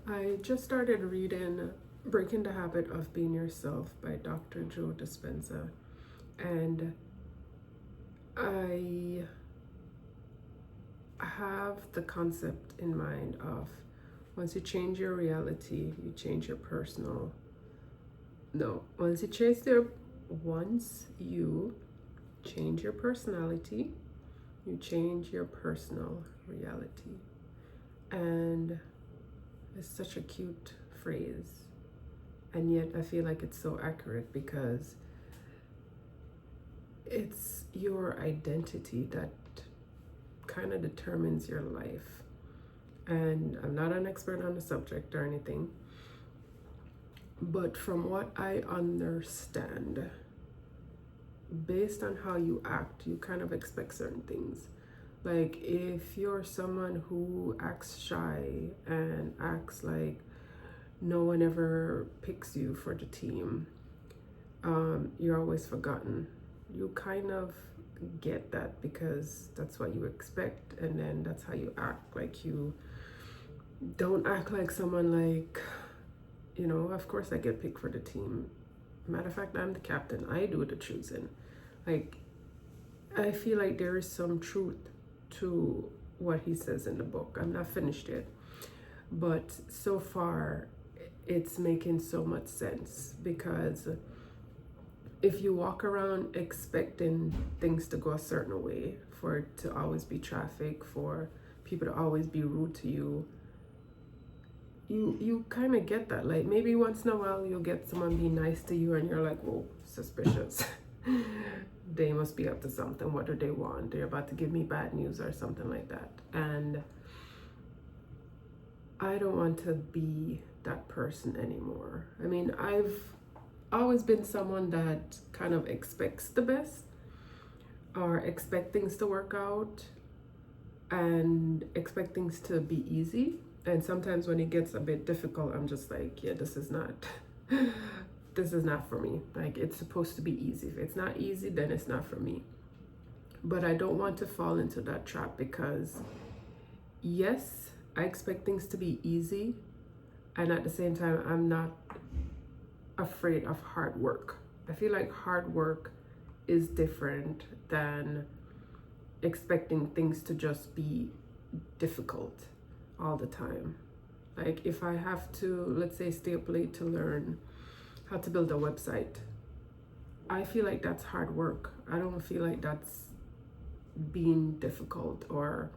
I just started reading Breaking the Habit of Being Yourself by Dr. Joe Dispenza. And I have the concept in mind of once you change your reality, you change your personal. No, once you change your personality, you change your personal reality. And it's such a cute phrase. And yet I feel like it's so accurate because it's your identity that kind of determines your life. And I'm not an expert on the subject or anything, but from what I understand, based on how you act, you kind of expect certain things. Like if you're someone who acts shy and acts like no one ever picks you for the team, you're always forgotten. You kind of get that because that's what you expect, and then that's how you act. Like you don't act like someone like, of course I get picked for the team. Matter of fact, I'm the captain. I do the choosing. Like, I feel like there is some truth to what he says in the book. I'm not finished yet, but so far it's making so much sense because if you walk around expecting things to go a certain way, for it to always be traffic, for people to always be rude to you, you kind of get that. Like maybe once in a while you'll get someone be nice to you and you're like, whoa, suspicious. They must be up to something. What do they want? They're about to give me bad news or something like that. And I don't want to be that person anymore. I mean, I've always been someone that kind of expects the best or expect things to work out and expect things to be easy. And sometimes when it gets a bit difficult, I'm just like, yeah, this is not this is not for me. Like it's supposed to be easy. If it's not easy, then it's not for me. But I don't want to fall into that trap because yes, I expect things to be easy, and at the same time I'm not afraid of hard work. I feel like hard work is different than expecting things to just be difficult all the time. Like if I have to, let's say, stay up late to learn how to build a website, I feel like that's hard work. I don't feel like that's being difficult or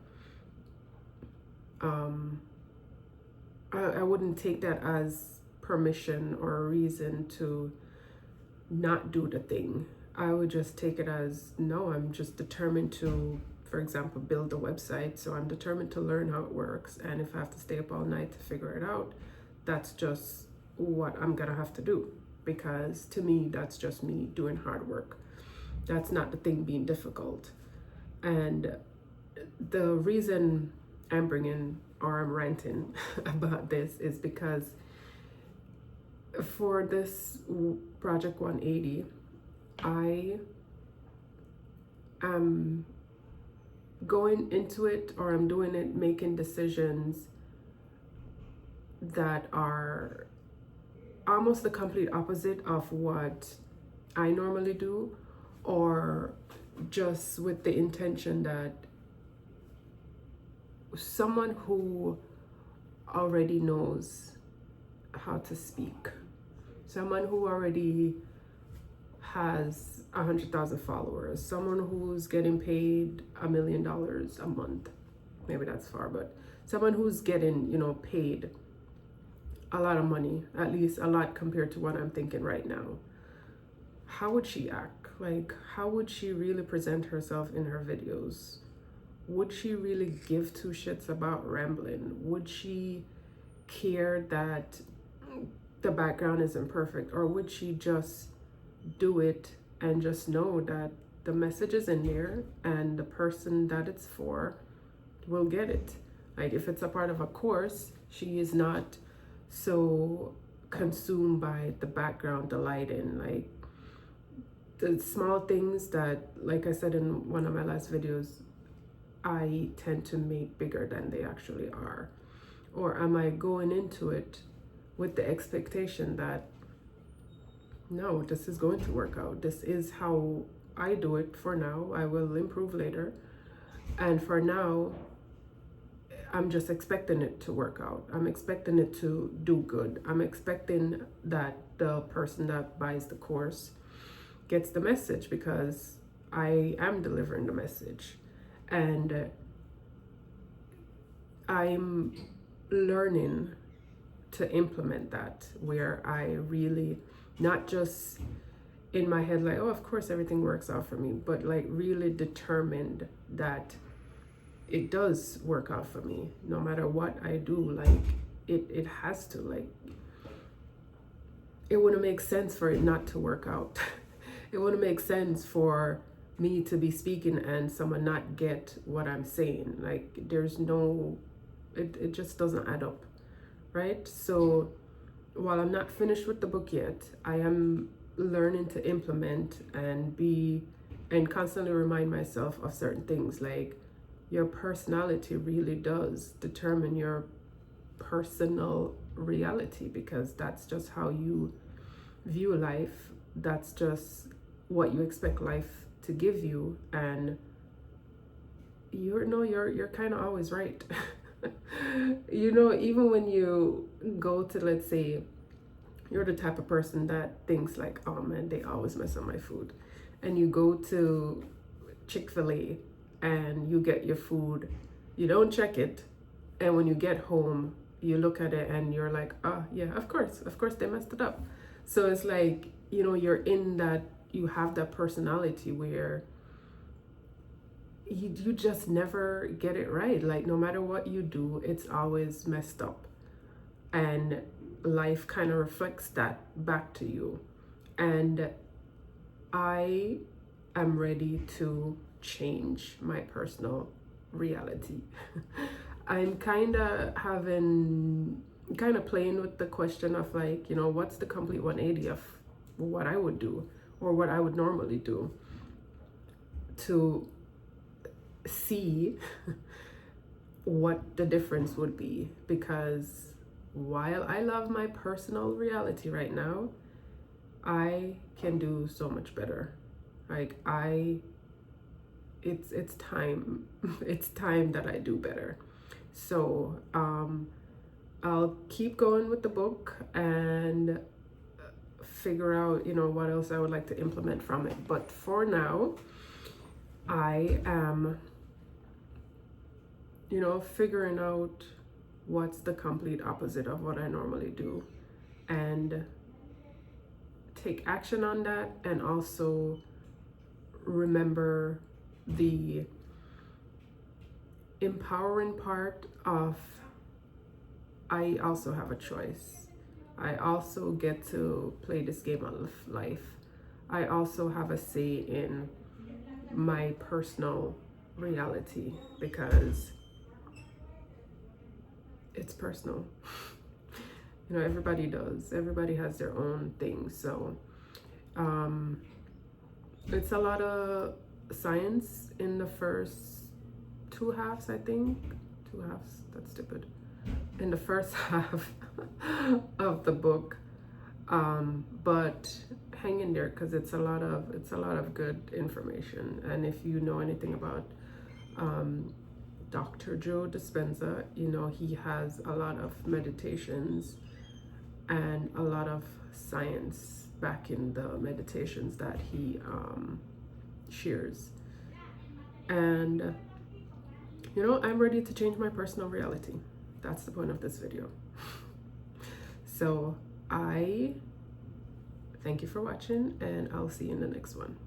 I wouldn't take that as permission or a reason to not do the thing. I would just take it as, no, I'm just determined to, for example, build a website. So I'm determined to learn how it works. And if I have to stay up all night to figure it out, that's just what I'm gonna have to do. Because to me, that's just me doing hard work. That's not the thing being difficult. And the reason I'm ranting about this is because for this Project 180, I am going into it, or I'm doing it, making decisions that are almost the complete opposite of what I normally do, or just with the intention that someone who already knows how to speak, someone who already has 100,000 followers, someone who's getting paid $1 million a month, maybe that's far, but someone who's getting, paid a lot of money, at least a lot compared to what I'm thinking right now. How would she act? Like, how would she really present herself in her videos? Would she really give two shits about rambling? Would she care that the background isn't perfect? Or would she just do it and just know that the message is in there and the person that it's for will get it? Like if it's a part of a course, she is not so consumed by the background, the lighting, like the small things that, like I said in one of my last videos, I tend to make bigger than they actually are. Or am I going into it with the expectation that no, this is going to work out. This is how I do it for now. I will improve later. And for now, I'm just expecting it to work out. I'm expecting it to do good. I'm expecting that the person that buys the course gets the message because I am delivering the message. And I'm learning to implement that, where I really, not just in my head like, oh, of course everything works out for me, but like really determined that it does work out for me no matter what I do. Like it has to, like, it wouldn't make sense for it not to work out. It wouldn't make sense for me to be speaking and someone not get what I'm saying. Like there's no, it just doesn't add up, right? So while I'm not finished with the book yet, I am learning to implement and constantly remind myself of certain things. Like your personality really does determine your personal reality, because that's just how you view life. That's just what you expect life to give you, and you're kind of always right. Even when you go to, let's say, you're the type of person that thinks like, oh man, they always mess up my food, and you go to Chick-fil-A and you get your food, you don't check it, and when you get home you look at it and you're like, oh yeah, of course they messed it up. So it's like, you're in that, you have that personality where you just never get it right. Like no matter what you do, it's always messed up, and life kind of reflects that back to you. And I am ready to change my personal reality. I'm kind of playing with the question of like, what's the complete 180 of what I would do or what I would normally do, to see what the difference would be. Because while I love my personal reality right now, I can do so much better. Like it's time. It's time that I do better. So I'll keep going with the book and figure out, what else I would like to implement from it. But for now, I am, figuring out what's the complete opposite of what I normally do, and take action on that, and also remember the empowering part of, I also have a choice. I also get to play this game of life. I also have a say in my personal reality, because it's personal. Everybody does. Everybody has their own thing. So it's a lot of science in the first two halves, I think. Two halves, that's stupid. In the first half of the book. But hang in there, because it's a lot of good information. And if you know anything about Dr. Joe Dispenza, he has a lot of meditations and a lot of science back in the meditations that he shares. And I'm ready to change my personal reality. That's the point of this video. So I thank you for watching, and I'll see you in the next one.